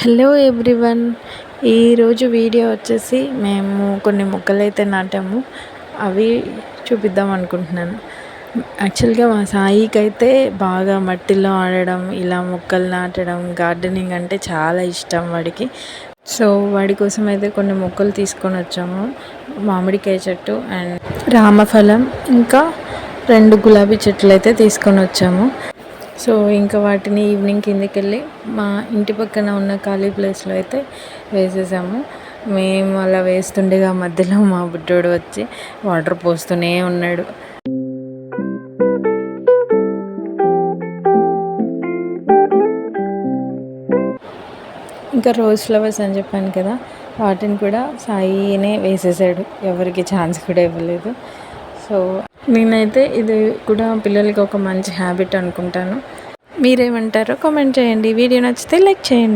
Hello everyone. ఈరోజు video వచ్చేసి మేము కొన్ని మొక్కలైతే నాటాము, అవి చూపిద్దాం అనుకుంటున్నాను. యాక్చువల్గా మా సాయికి అయితే బాగా మట్టిలో ఆడడం, ఇలా మొక్కలు నాటడం, గార్డెనింగ్ అంటే చాలా ఇష్టం వాడికి. సో వాడి కోసం అయితే కొన్ని మొక్కలు తీసుకొని వచ్చాము. మామిడికాయ చెట్టు అండ్ రామఫలం, ఇంకా 2 గులాబీ చెట్లు అయితే తీసుకొని వచ్చాము. సో ఇంకా వాటిని ఈవినింగ్ కిందకి వెళ్ళి మా ఇంటి పక్కన ఉన్న ఖాళీ ప్లేస్లో అయితే వేసేసాము. మేము అలా వేస్తుండగా మధ్యలో మా బుడ్డోడు వచ్చి వాటర్ పోస్తూనే ఉన్నాడు. ఇంకా రోజ్ ఫ్లవర్స్ అని చెప్పాను కదా, వాటిని కూడా సాయినే వేసేసాడు, ఎవరికి ఛాన్స్ కూడా ఇవ్వలేదు. సో నేనైతే ఇది కూడా పిల్లలకి ఒక మంచి హ్యాబిట్ అనుకుంటాను. మీరేమంటారో కామెంట్ చేయండి. వీడియో నచ్చితే లైక్ చేయండి.